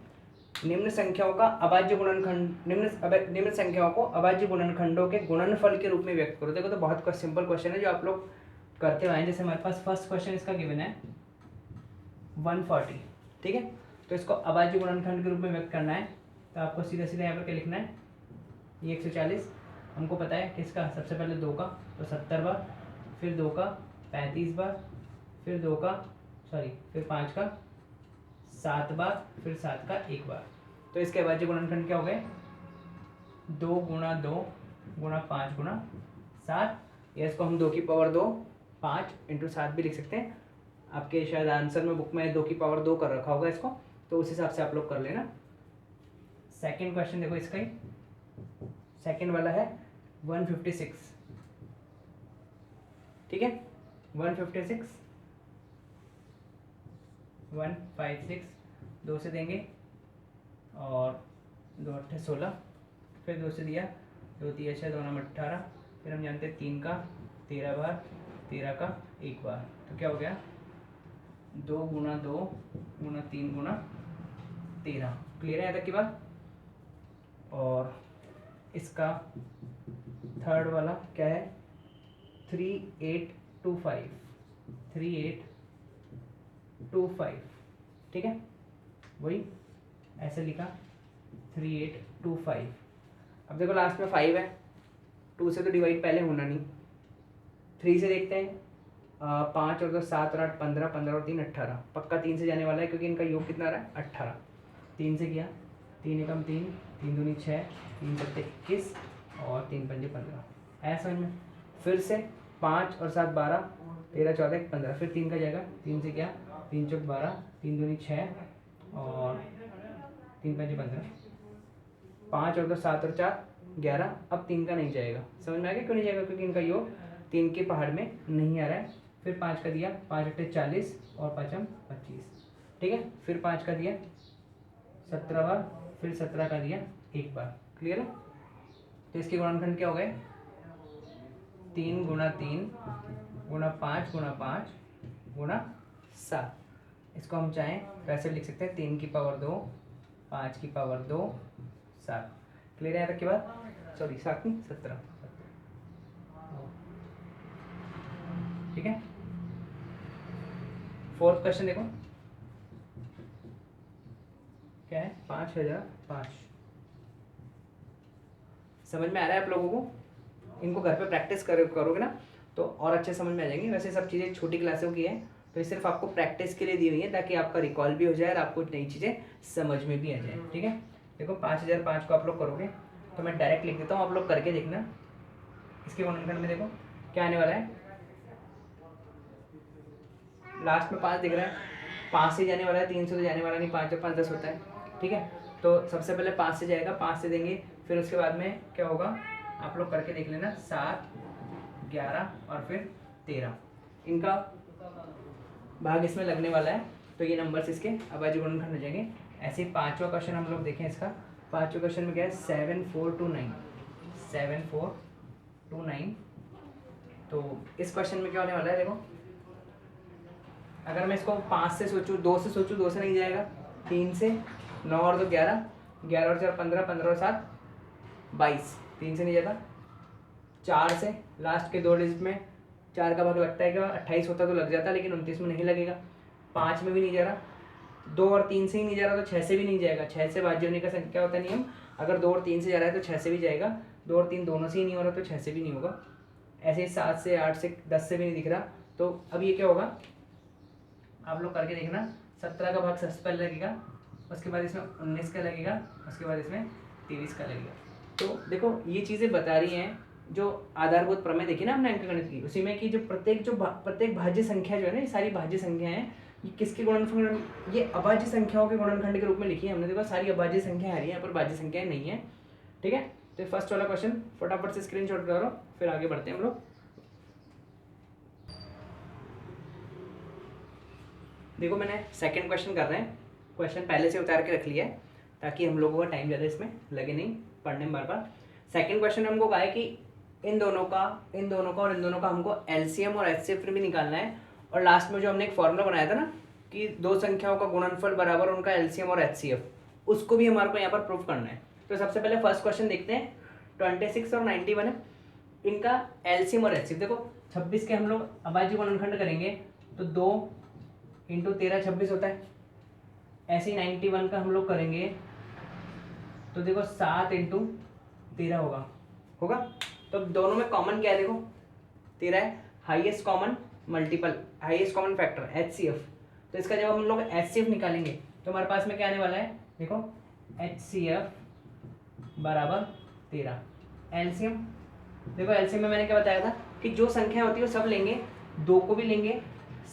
निम्न संख्याओं का अभाज्य गुणनखंड, निम्न संख्याओं को अभाज्य गुणनखंडों के गुणनफल के रूप में व्यक्त करो। देखो तो बहुत सिंपल क्वेश्चन है जो आप लोग करते हुए हैं। जैसे हमारे पास फर्स्ट क्वेश्चन इसका गिवन है 140, ठीक है। तो इसको अभाज्य गुणनखंड के रूप में व्यक्त करना है तो आपको सीधा सीधा यहाँ पर क्या लिखना है, ये 140 हमको पता है किसका, सबसे पहले 2 का तो 70 बार, फिर 2 का 35 बार, फिर 2 का फिर 5 का 7 बार, फिर 7 का 1 बार। तो इसके अभाज्य गुणनखंड क्या हो गए, 2 गुणा 2 गुणा 5 गुणा 7, या इसको हम 2 की पावर 2 5 इंटू 7 भी लिख सकते हैं। आपके शायद आंसर में बुक में 2 की पावर 2 कर रखा होगा इसको, तो उस हिसाब से आप लोग कर लेना। सेकेंड क्वेश्चन देखो इसका ही, सेकेंड वाला है 156, ठीक है। 156 2 से देंगे और 2 8 16, फिर 2 से दिया 2 3 6 2 9 18, फिर हम जानते हैं 3 का 13 बार, 13 का 1 बार, तो क्या हो गया 2 गुणा 2 गुणा 3 गुणा 13, क्लियर है यहाँ तक की बात। और इसका थर्ड वाला क्या है 3825, 3825, ठीक है, वही ऐसे लिखा 3825। अब देखो लास्ट में 5 है, 2 से तो डिवाइड पहले होना नहीं, 3 से देखते हैं, 5 और 2 7 और 8 15, 15 और 3 18, पक्का 3 से जाने वाला है क्योंकि इनका योग कितना आ रहा है 18। 3 से किया, 3 एकम 3, 3 दूनी 6, 3 सत्ते 21 और 3 पंजे 15, ऐसा समझ में। फिर से 5 और 7 12, 13 14 15, फिर 3 का जाएगा, 3 से क्या 3 चौक 12, 3 दूनी 6 और 3 पंजे 15, 5 और 2 7 और 4 11, अब 3 का नहीं जाएगा, समझ में आ गया क्यों नहीं जाएगा, क्योंकि इनका योग 3 के पहाड़ में नहीं आ रहा है। फिर 5 का दिया, 5 अट्ठे 40 और 5 25, ठीक है। फिर 5 का दिया 17 बार, फिर 17 का दिया 1 बार, क्लियर है। तो इसके गुणनखंड क्या हो गए 3 गुणा 3 गुणा 5 गुणा 5 गुणा 7। इसको हम चाहें वैसे लिख सकते हैं 3 की पावर 2, 5 की पावर 2, 7, क्लियर है यहाँ तक के बाद। सॉरी 7 नहीं 17, ठीक है। फोर्थ क्वेश्चन देखो क्या है 5005, समझ में आ रहा है आप लोगों को, इनको घर पे प्रैक्टिस करोगे ना तो और अच्छे समझ में आ जाएंगे। वैसे सब चीज़ें छोटी क्लासों की है तो ये सिर्फ आपको प्रैक्टिस के लिए दी हुई है ताकि आपका रिकॉल भी हो जाए और आपको नई चीज़ें समझ में भी आ जाए, ठीक है। देखो 5005 को आप लोग करोगे तो मैं डायरेक्ट लिख देता हूँ, आप लोग करके देखना। इसके गुणनखंड में देखो क्या आने वाला है, लास्ट में 5 दिख रहा है, 5 से जाने वाला है, 3 से तो जाने वाला नहीं, 5 और 5 10 होता है, ठीक है। तो सबसे पहले 5 से जाएगा, 5 से देंगे, फिर उसके बाद में क्या होगा आप लोग करके देख लेना, 7 11 और फिर 13, इनका भाग इसमें लगने वाला है तो ये नंबर्स इसके अभाज्य गुणनखंड हो जाएंगे। ऐसे ही 5वां क्वेश्चन हम लोग देखें, इसका 5वें क्वेश्चन में क्या है 7429, 7429। तो इस क्वेश्चन में क्या होने वाला है देखो, अगर मैं इसको 5 से सोचूं, 2 से सोचूं, 2 से नहीं जाएगा, 3 से 9 और 2 11, 11 और 4 15, 15 और 7 22, 3 से नहीं जाता, 4 से लास्ट के 2 डिजिट में 4 का भाग लगता है क्या, 28 होता तो लग जाता, लेकिन 29 में नहीं लगेगा। 5 में भी नहीं जा रहा, 2 और 3 से ही नहीं जा रहा, तो 6 से भी नहीं जाएगा। 6 से भाज्य होने का क्या होता है नियम, अगर 2 और 3 से जा रहा है तो 6 से भी जाएगा, 2 और 3 दोनों से ही नहीं हो रहा तो 6 से भी नहीं होगा। ऐसे ही 7 से, 8 से, 10 से भी नहीं दिख रहा, तो अब ये क्या होगा, आप लोग करके देखना। 17 का भाग सबसे पहले लगेगा, उसके बाद इसमें 19 का लगेगा, उसके बाद इसमें 23 का लगेगा। तो देखो ये चीज़ें बता रही हैं जो आधारभूत प्रमेय देखी ना हमने अंकगणित की, उसी में कि जो प्रत्येक भाज्य संख्या जो है ना, ये सारी भाज्य संख्या हैं, ये किसके गुणनफल, ये अभाज्य संख्याओं के गुणनखंड के रूप में लिखी है हमने। देखो सारी अभाज्य संख्या आ रही है, यहाँ पर भाज्य संख्याएं नहीं है। ठीक है, तो फर्स्ट वाला क्वेश्चन फटाफट से स्क्रीनशॉट करो, फिर आगे बढ़ते हैं हम लोग। देखो मैंने सेकंड क्वेश्चन कर रहे हैं, क्वेश्चन पहले से उतार के रख लिया है ताकि हम लोगों का टाइम ज़्यादा इसमें लगे नहीं पढ़ने में बार बार। सेकंड क्वेश्चन में हमको कहा है कि इन दोनों का और इन दोनों का हमको एलसीएम और एचसीएफ भी निकालना है। और लास्ट में जो हमने एक फॉर्मूला बनाया था ना कि दो संख्याओं का गुणनफल बराबर उनका एलसीएम और एचसीएफ, उसको भी हमारे को यहाँ पर प्रूव करना है। तो सबसे पहले फर्स्ट क्वेश्चन देखते हैं। 26 और 91 है, इनका एलसीएम और एचसीएफ। देखो 26 के हम लोग अभाज्य गुणनखंड करेंगे तो 2 इंटू 13 26 होता है। ऐसे ही 91 का हम लोग करेंगे तो देखो 7 इंटू 13 होगा। तो दोनों में कॉमन क्या है, देखो 13 है, हाईएस्ट कॉमन फैक्टर HCF। तो इसका जब हम लोग HCF निकालेंगे तो हमारे पास में क्या आने वाला है, देखो HCF बराबर 13। एलसीएम, देखो एलसीएम में मैंने क्या बताया था कि जो संख्या होती है वो सब लेंगे, 2 को भी लेंगे,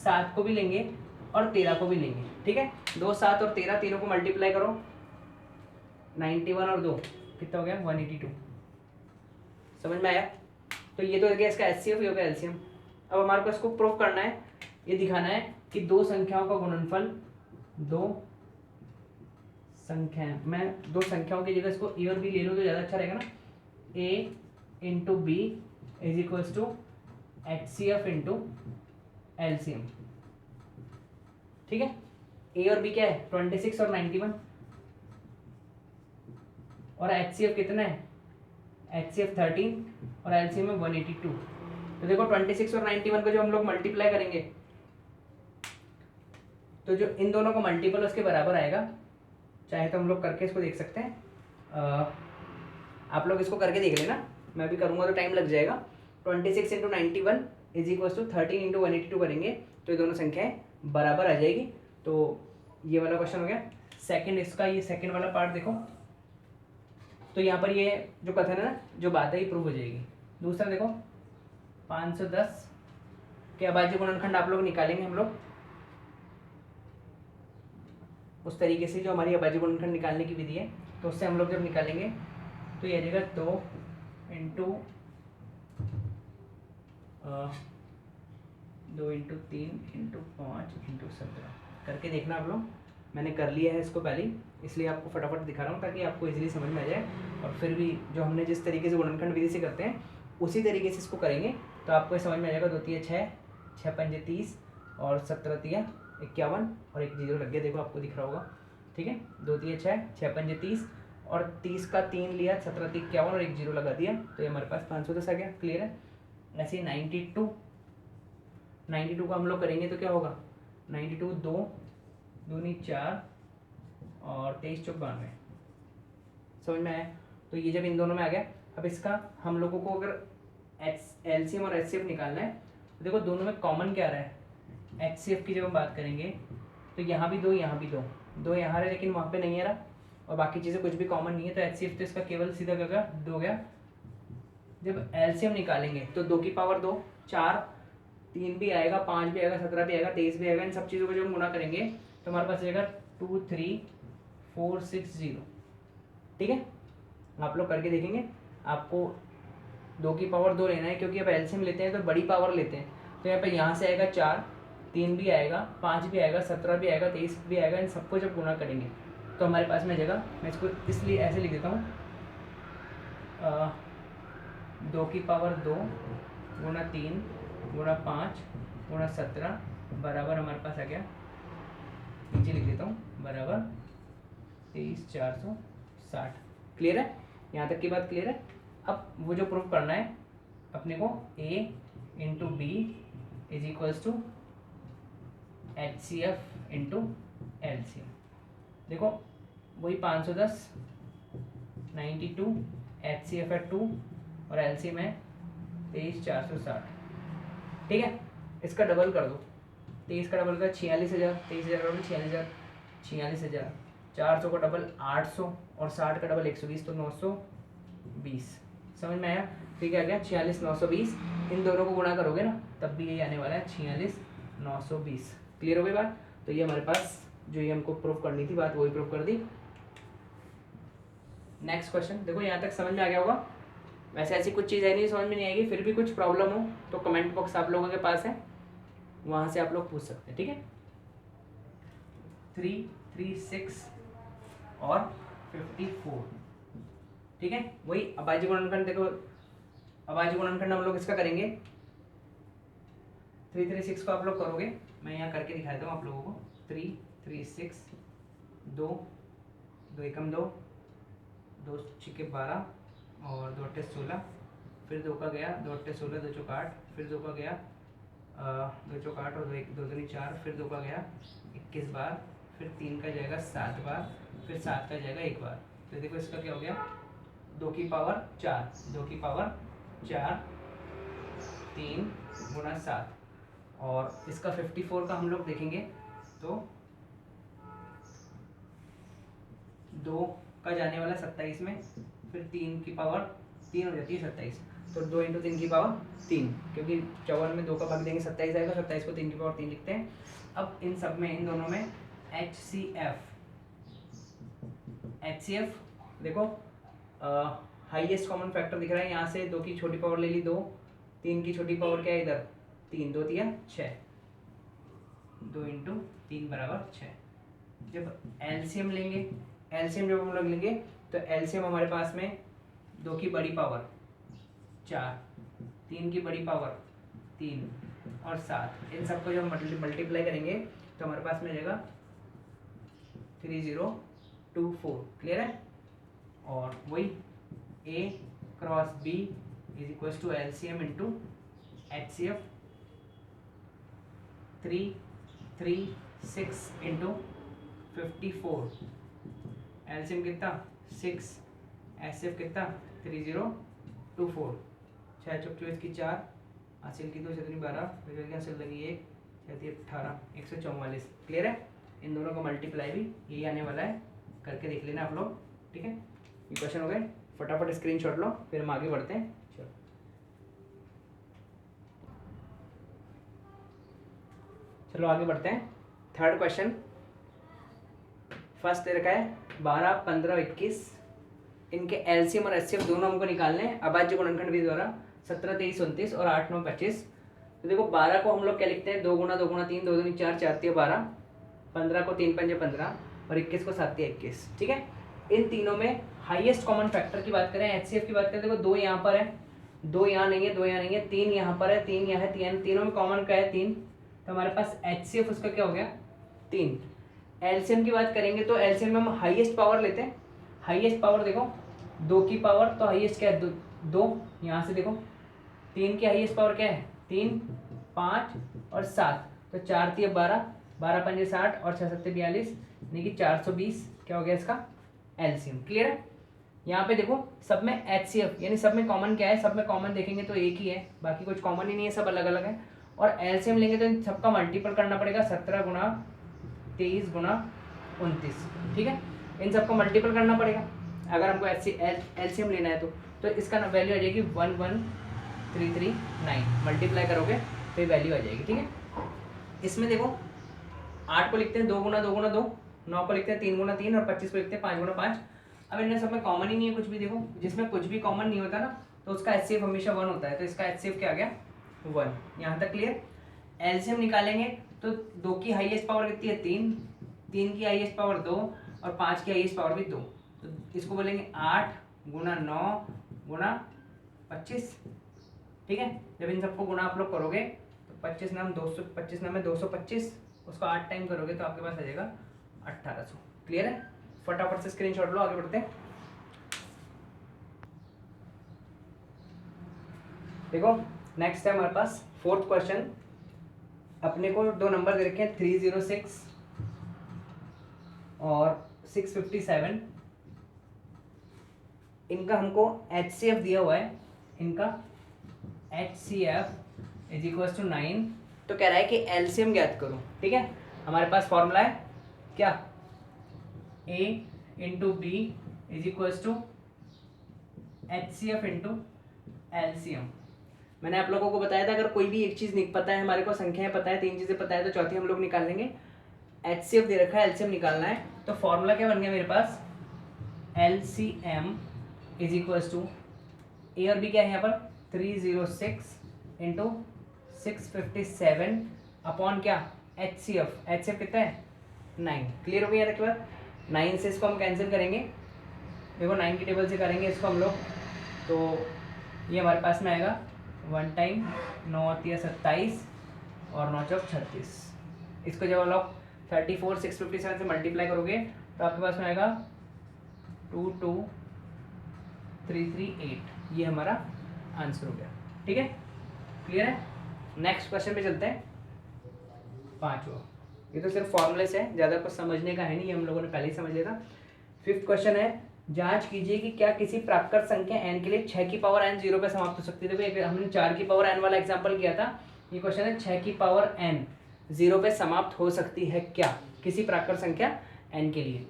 7 को भी लेंगे और 13 को भी लेंगे। ठीक है, 2, 7 और 13 तीनों को मल्टीप्लाई करो, 91 और 2 कितना हो गया 182। समझ में आया? तो ये तो हो गया इसका HCF, ये हो गया एलसीएम। अब हमारे को इसको प्रूफ करना है, ये दिखाना है कि दो संख्याओं का गुणनफल, मैं दो संख्याओं की जगह इसको ए और बी ले लूँ तो ज़्यादा अच्छा रहेगा ना। A into B is equals to HCF into LCM. ठीक है, ए और बी क्या है 26 और 91, और HCF कितना है, HCF 13 और एलसीएम में 182। तो देखो 26 और 91 को जो हम लोग मल्टीप्लाई करेंगे तो जो इन दोनों का मल्टीपल उसके बराबर आएगा। चाहे तो हम लोग करके इसको देख सकते हैं, आप लोग इसको करके देख लेना, मैं भी करूँगा तो टाइम लग जाएगा। 26 into 91 is equals to 13 into 182 करेंगे तो ये दोनों संख्याएं बराबर आ जाएगी। तो ये वाला क्वेश्चन हो गया। सेकंड, इसका ये सेकंड वाला पार्ट देखो, तो यहाँ पर ये जो कथन है ना, जो बात है ये प्रूव हो जाएगी। दूसरा देखो 510 के अभाज्य गुणनखंड आप लोग निकालेंगे, हम लोग उस तरीके से जो हमारी अभाज्य गुणनखंड निकालने की विधि है, तो उससे हम लोग जब निकालेंगे तो ये आ जाएगा 2 इंटू 3 इंटू 5 इंटू 17 करके देखना आप लोग। मैंने कर लिया है इसको पहले, इसलिए आपको फटाफट दिखा रहा हूँ ताकि आपको इजीली समझ में आ जाए। और फिर भी जो हमने जिस तरीके से गुणनखंड विधि से करते हैं उसी तरीके से इसको करेंगे तो आपको समझ में आ जाएगा। 2 3 6, 6 5 30 और 17 3 51 और एक 0 लग गया, देखो आपको दिख रहा होगा। ठीक है, 2 3 6, 6 5 30 और 30 का 3 लिया, 17 3 51 और एक 0 लगा दिया, तो ये हमारे पास 510 आ गया। क्लियर है? ऐसे ही 92 का हम लोग करेंगे तो क्या होगा, 92 2 दूनी 4 और 23 चौक 92। समझ में आया? तो ये जब इन दोनों में आ गया, अब इसका हम लोगों को अगर एलसीएम और एचसीएफ निकालना है तो देखो दोनों में कॉमन क्या आ रहा है। HCF की जब हम बात करेंगे तो यहाँ भी 2 यहाँ भी 2 यहाँ है, लेकिन वहाँ पे नहीं आ रहा और बाकी चीज़ें कुछ भी कॉमन नहीं है, तो HCF तो इसका केवल सीधा क्या गया 2 गया। जब एलसीएम निकालेंगे तो 2 की पावर 2 4, 3 भी आएगा, 5 भी आएगा, 17 भी आएगा, 23 भी आएगा। इन सब चीज़ों को जब हम गुणा करेंगे तो हमारे पास आएगा 2 3 4 6 0। ठीक है, आप लोग करके देखेंगे। आपको 2 की पावर 2 लेना है क्योंकि अब एलसीएम लेते हैं तो बड़ी पावर लेते हैं, तो यहाँ पे यहाँ से आएगा 4, 3 भी आएगा, 5 भी आएगा, 17 भी आएगा, 23 भी आएगा। इन सबको जब गुणा करेंगे तो हमारे पास में जगह, मैं इसको इसलिए ऐसे लिख देता हूँ, 2 की पावर 2 गुणा 3 गुणा 5 गुणा 17 बराबर हमारे पास आ गया, नीचे लिख देता हूँ, बराबर 23460। क्लियर है? यहाँ तक की बात क्लियर है। अब वो जो प्रूफ करना है अपने को, A into B is equals to HCF into LCM। देखो वही 510 92 HCF है 2 और LCM है 23460। ठीक है, इसका डबल कर दो, 23 का डबल कर 46,000, 23,000 का डबल 46,000, 46,000, 400 का डबल 800 और 60 का डबल 120 तो 920। समझ में आया? ठीक है, आ गया 46,920। इन दोनों को गुणा करोगे ना तब भी यही आने वाला है 46,920। क्लियर हो गई बात? तो ये हमारे पास जो ये हमको प्रूफ करनी थी बात वही प्रूफ कर दी। नेक्स्ट क्वेश्चन देखो, यहाँ तक समझ में आ गया होगा। वैसे ऐसी कुछ चीज़ है नहीं समझ में नहीं आएगी, फिर भी कुछ प्रॉब्लम हो तो कमेंट बॉक्स आप लोगों के पास है, वहाँ से आप लोग पूछ सकते हैं। ठीक है, 3, 3, 6 और 54। ठीक है, वही अभाज्य गुणनखंड। देखो अभाज्य गुणनखंड हम लोग इसका करेंगे, 3, 3, 6 को आप लोग करोगे, मैं यहाँ करके दिखाता हूँ आप लोगों को। 3, 3, 6, 2, 2 एकम 2, 2 छिके 12 और 2 अट्ठे 16, फिर 2 का गया, 2 अट्ठे 16, 2 चौक 8, फिर 2 का गया 2 चौक 8 और 2 दूनी 4, फिर 2 का गया 21 बार, फिर 3 का जाएगा 7 बार, फिर 7 का जाएगा 1 बार। तो देखो इसका क्या हो गया, 2 की पावर 4, 2 की पावर 4, 3 गुणा 7। और इसका 54 का हम लोग देखेंगे तो 2 का जाने वाला 27 में, फिर 3 की पावर 3 हो जाती है 27, तो 2 इंटू 3 की पावर 3, क्योंकि 54 में 2 का भाग देंगे 27 आएगा, 27 को 3 की पावर 3 लिखते हैं। अब इन सब में, इन दोनों में HCF देखो हाईएस्ट कॉमन फैक्टर दिख रहा है, यहाँ से 2 की छोटी पावर ले ली 2, 3 की छोटी पावर क्या है इधर 3, 2 तिया 6, 2 इंटू 3 बराबर 6। जब एलसीएम लेंगे, एलसीएम जब हम लोग लेंगे तो एलसीएम हमारे पास में 2 की बड़ी पावर 4, 3 की बड़ी पावर 3 और 7, इन सबको जब मल्टीप्लाई करेंगे तो हमारे पास में आ जाएगा 3024। क्लियर है? और वही A cross B is equal to LCM into HCF, 3, 3, 6 इंटू 54, LCM कितना 6, HCF कितना 3024, 6 चौक 24 की 4, हासिल की 2 7 12, हासिल लगी 1 7 18, 144। क्लियर है? इन दोनों का मल्टीप्लाई भी यही आने वाला है, करके देख लेना आप लोग। ठीक है, ये क्वेश्चन हो गए, फटाफट स्क्रीनशॉट लो, फिर हम आगे बढ़ते हैं। चलो आगे बढ़ते हैं। थर्ड क्वेश्चन, फर्स्ट दे रखा है 12, 15, 21, इनके एलसीएम और एचसीएफ दोनों हमको निकालने हैं अभाज्य गुणनखंड विधि द्वारा। 17, 23, 29 और 8, 9, 25। तो देखो 12 को हम लोग क्या लिखते हैं, 2 गुना 2 गुना 3, 2 दूनी 4, 4 तिया 12, 15 को 3 पंजे 15 और 21 को 7 तिया 21। ठीक है, इन तीनों में हाईएस्ट कॉमन फैक्टर की बात करें, एचसीएफ की बात करें, देखो 2 यहाँ पर है, 2 यहाँ नहीं है, 2 यहाँ नहीं है, 3 यहाँ पर है, 3 यहाँ है, तीनों में कॉमन क्या है 3, तो हमारे पास HCF उसका क्या हो गया 3। एलसीएम की बात करेंगे तो एलसीएम में हम हाईएस्ट पावर लेते हैं, हाईएस्ट पावर देखो 2 की पावर, तो हाईएस्ट क्या है 2, यहाँ से देखो 3 की हाईएस्ट पावर क्या है 3, 5 और 7, तो 4 तिया 12, 12 पंजे 60 और 6 सत्ते 42, यानी कि 420 क्या हो गया इसका एलसीएम। क्लियर है? यहाँ पे देखो सब में HCF यानी सब में कॉमन क्या है, सब में कॉमन देखेंगे तो एक ही है, बाकी कुछ कॉमन ही नहीं है, सब अलग अलग है। और एलसीएम लेंगे तो इन सबका मल्टीपल करना पड़ेगा, 17 गुना 23 गुना 29। ठीक है, इन सबको मल्टीपल करना पड़ेगा अगर हमको एलसीएम लेना है तो इसका वैल्यू आ जाएगी 11339, मल्टीप्लाई करोगे तो ये वैल्यू आ जाएगी। ठीक है, इसमें देखो 8 को लिखते हैं 2 गुना 2 गुना 2, 9 को लिखते हैं 3 गुना 3 और 25 को लिखते हैं 5 गुना 5। अब इनमें सब में कॉमन ही नहीं है कुछ भी, देखो जिसमें कुछ भी कॉमन नहीं होता ना तो उसका HCF हमेशा 1 होता है, तो इसका HCF क्या आ गया 1। यहाँ तक क्लियर? एलसीएम निकालेंगे तो 2 की हाईएस्ट पावर कितनी है 3, 3 की हाईएस्ट पावर 2 और 5 की हाईएस्ट पावर भी 2, तो इसको बोलेंगे 8 गुना 9 गुना 25। ठीक है, जब इन सबको गुना आप लोग करोगे तो 25 नाम 225, उसको 8 टाइम करोगे तो आपके पास आ जाएगा 1800। क्लियर है? फटाफट से स्क्रीनशॉट लो, आगे बढ़ते हैं। देखो नेक्स्ट है हमारे पास फोर्थ क्वेश्चन। अपने को दो नंबर दे रखे हैं 306 और 657। इनका हमको HCF दिया हुआ है, इनका HCF इज इक्वल टू 9। तो कह रहा है कि एलसीएम ज्ञात करो। ठीक है, हमारे पास फॉर्मूला है क्या, A into B is equal to HCF into LCM. मैंने आप लोगों को बताया था अगर कोई भी एक चीज़ पता है, हमारे को संख्याएं पता है, तीन चीज़ें पता है, तो चौथी हम लोग निकाल लेंगे। HCF दे रखा है, एलसीएम निकालना है। तो फॉर्मूला क्या बन गया मेरे पास, LCM इज इक्वल टू ए और बी क्या है यहाँ पर 306 इंटू 657 अपॉन क्या HCF कितना है 9। क्लियर हो गया तक बार। 9 से इसको हम कैंसिल करेंगे, देखो 9 की टेबल से करेंगे इसको हम लोग, तो ये हमारे पास में आएगा 1 टाइम 9 या 27 और 9 चौक 36। इसको जब आप लोग 34 657 से मल्टीप्लाई करोगे तो आपके पास में आएगा 22338। ये हमारा आंसर हो गया। ठीक है, क्लियर है। नेक्स्ट क्वेश्चन पे चलते हैं, पांचवा। ये तो सिर्फ फॉर्मूले से है, ज़्यादा कुछ समझने का है नहीं, ये हम लोगों ने पहले ही समझ लिया था। फिफ्थ क्वेश्चन है, जांच कीजिए कि क्या किसी प्राकृत संख्या n के लिए 6 की पावर n 0 पे समाप्त हो सकती है। देखो हमने 4 की पावर n वाला एग्जांपल किया था, ये क्वेश्चन है 6 की पावर n 0 पे समाप्त हो सकती है क्या किसी प्राकृत संख्या n के लिए।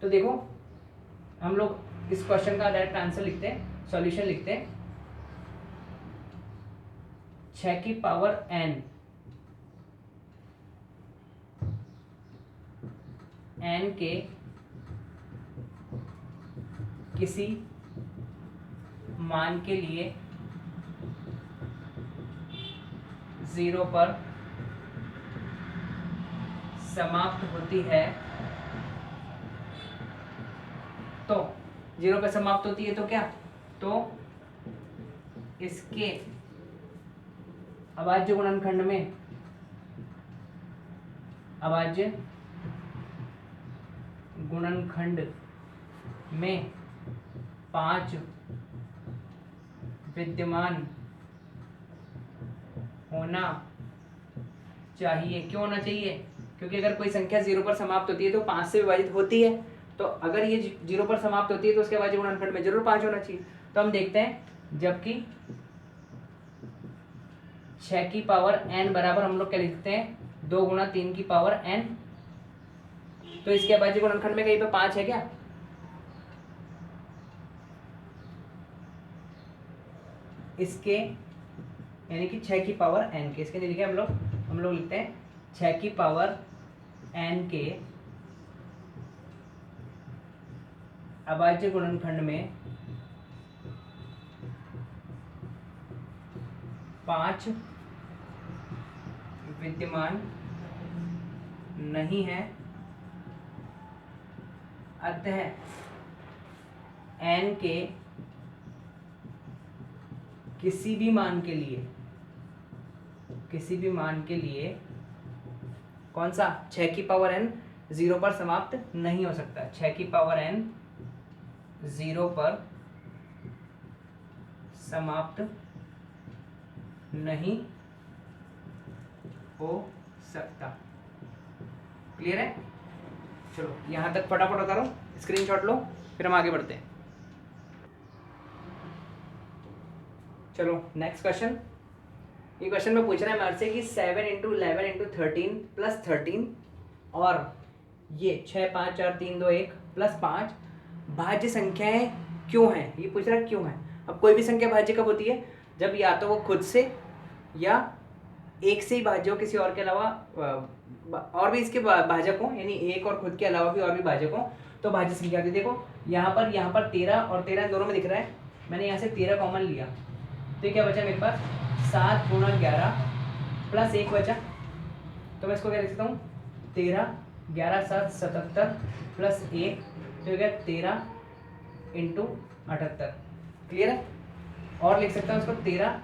तो देखो हम लोग इस क्वेश्चन का डायरेक्ट आंसर लिखते हैं, सॉल्यूशन लिखते हैं। 6 की पावर n के किसी मान के लिए 0 पर समाप्त होती है। तो 0 पर समाप्त होती है तो क्या, तो इसके अभाज्य गुणनखंड में, अभाज्य गुणनखंड में 5 विद्यमान होना चाहिए। क्यों होना चाहिए, क्योंकि अगर कोई संख्या 0 पर समाप्त होती है तो 5 से विभाजित होती है, तो अगर ये 0 पर समाप्त होती है तो उसके अभाज्य गुणनखंड में जरूर 5 होना चाहिए। तो हम देखते हैं, जबकि 6 की पावर n बराबर हम लोग क्या लिखते हैं 2 गुणा 3 की पावर n, तो इसके अभाज्य गुणनखंड में कहीं पे 5 है क्या, इसके यानी कि 6 की पावर n के, इसके नहीं लिखे हम लोग लिखते हैं 6 की पावर n के अभाज्य गुणनखंड में 5 विद्यमान नहीं है, अतः n के किसी भी मान के लिए कौन सा 6 की पावर n 0 पर समाप्त नहीं हो सकता। 6 की पावर n 0 पर समाप्त नहीं हो सकता। क्लियर है। चलो यहां तक फटाफट उतारो, स्क्रीनशॉट लो, फिर हम आगे बढ़ते हैं। चलो नेक्स्ट क्वेश्चन। ये क्वेश्चन में पूछ रहा है हमारे से कि 7 इंटू 11 इंटू 13 प्लस 13 और ये 6 5 4 3 2 1 प्लस 5 भाज्य संख्याएं क्यों हैं, ये पूछ रहा है क्यों है। अब कोई भी संख्या भाज्य कब होती है, जब या तो वो खुद से या एक से ही भाज्य हो, किसी और के अलावा और भी इसके भाजक हो, यानी एक और खुद के अलावा भी और भी भाजक हो, तो भाज्य संख्या होती है। देखो यहाँ पर 13 और 13 दोनों में दिख रहा है, मैंने यहाँ से 13 कॉमन लिया, तो क्या बचा मेरे पास 7 गुणा 11 प्लस 1 बचा, तो मैं इसको क्या लिख सकता हूँ 13 11 7 77 प्लस 1, तो क्या 13 इंटू 78। क्लियर है। और लिख सकता हूँ इसको 13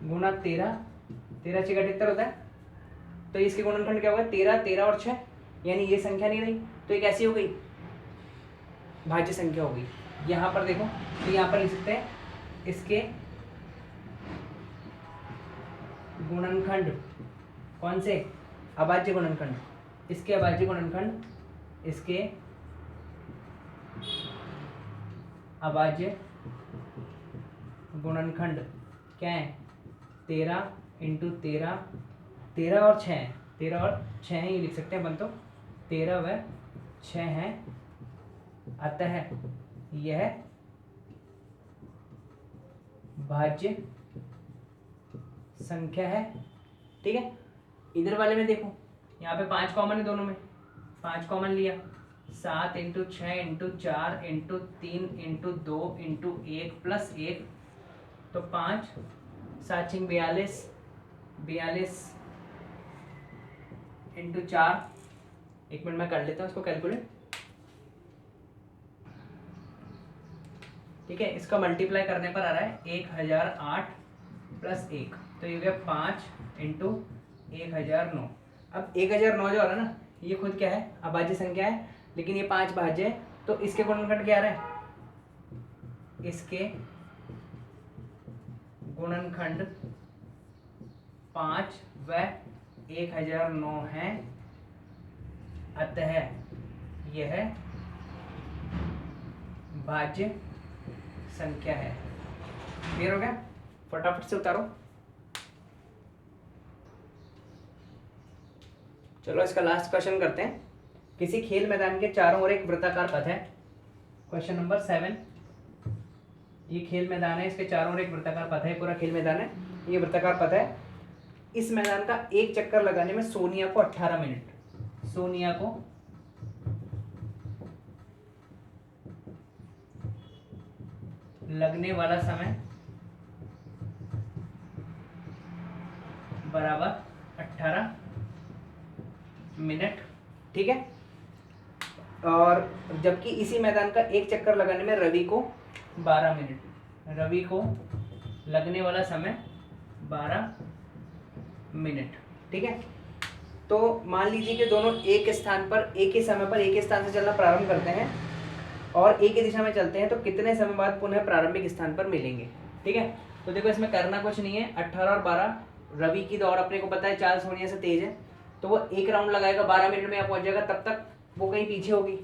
गुणा 13, 13 6 78 होता है, तो इसके गुणनखंड क्या होगा 13 13 और 6, यानी ये संख्या नहीं रही, तो ये कैसी हो गई भाज्य संख्या हो गई। यहाँ पर देखो, तो यहाँ पर लिख सकते हैं इसके गुणनखंड, कौन से? अभाज्य गुणनखंड, इसके अभाज्य गुणनखंड, इसके अभाज्य गुणनखंड क्या है? 13 इंटू 13, 13 और 6 है, 13 और 6 है, ये लिख सकते हैं अपन तो, 13 व 6 है, अतः यह भाज्य संख्या है। ठीक है, इधर वाले में देखो, यहाँ पे 5 कॉमन है दोनों में, 5 कॉमन लिया, 7 into 6 into 4 into 3 into 2 into 1 plus 1, तो 5, 7 6 42, 42 इंटू 4, 1 मिनट में कर लेता हूँ इसको कैलकुलेट। ठीक है, इसका मल्टीप्लाई करने पर आ रहा है 1008 प्लस 1, तो ये हो गया 5 इंटू 1009। अब 1009 जो आ रहा है ना, ये खुद क्या है? अभाज्य संख्या है, लेकिन ये 5 भाज्य है, तो इसके गुणनखंड क्या आ रहा है? इसके गुणनखंड 5 व 1009 है, अतः यह भाज्य संख्या है। क्लियर हो गया? फटाफट से उतारो। चलो इसका लास्ट क्वेश्चन करते हैं। किसी खेल मैदान के चारों ओर एक वृत्ताकार पथ है। क्वेश्चन नंबर 7, ये खेल मैदान है, इसके चारों ओर एक वृत्ताकार पथ है, पूरा खेल मैदान है, ये वृत्ताकार पथ है। इस मैदान का एक चक्कर लगाने में सोनिया को 18 मिनट, सोनिया को लगने वाला समय बराबर 18 मिनट। ठीक है, और जबकि इसी मैदान का एक चक्कर लगाने में रवि को 12 मिनट, रवि को लगने वाला समय 12 मिनट। ठीक है, तो मान लीजिए कि दोनों एक स्थान पर एक ही समय पर एक ही स्थान से चलना प्रारंभ करते हैं और एक ही दिशा में चलते हैं, तो कितने समय बाद पुनः प्रारंभिक स्थान पर मिलेंगे। ठीक है, तो देखो इसमें करना कुछ नहीं है, 18 और 12, रवि की दौड़ अपने को पता है 4 सोनिया से तेज है, तो वो एक राउंड लगाएगा 12 मिनट में यहाँ पहुँच जाएगा, तब तक वो कहीं पीछे होगी,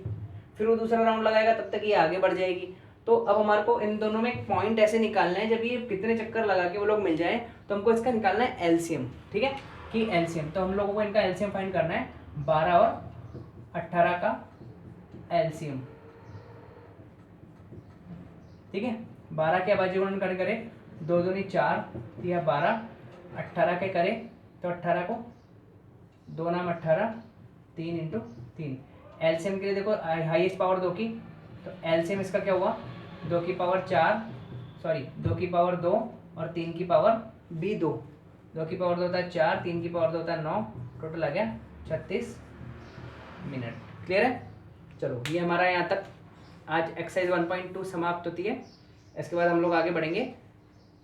फिर वो दूसरा राउंड लगाएगा, तब तक ये आगे बढ़ जाएगी। तो अब हमारे को इन दोनों में एक पॉइंट ऐसे निकालना है, जब ये कितने चक्कर लगा के वो लोग मिल जाए, तो हमको इसका निकालना है एलसीएम। ठीक है, कि एलसीएम, तो हम लोगों को इनका एलसीएम फाइंड करना है, 12 और 18 का एलसीएम। ठीक है, 12 के अभाज्य गुणनखंड करें, 2 दूनी 4, यह 12, 18 के करें तो 18 को 2 नाम 18, 3 इंटू 3। एलसीएम के लिए देखो हाईएस्ट पावर 2 की, तो एलसीएम इसका क्या हुआ? 2 की पावर 4, सॉरी 2 की पावर 2 और 3 की पावर भी 2, 2 की पावर 2 होता है 4, 3 की पावर 2 होता है 9, टोटल आ गया 36 मिनट। क्लियर है? चलो ये हमारा यहाँ तक आज एक्सरसाइज 1.2 समाप्त होती है। इसके बाद हम लोग आगे बढ़ेंगे,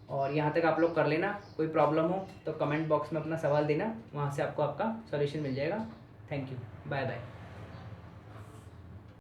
और यहाँ तक आप लोग कर लेना। कोई प्रॉब्लम हो तो कमेंट बॉक्स में अपना सवाल देना, वहाँ से आपको आपका सॉल्यूशन मिल जाएगा। Thank you, bye bye.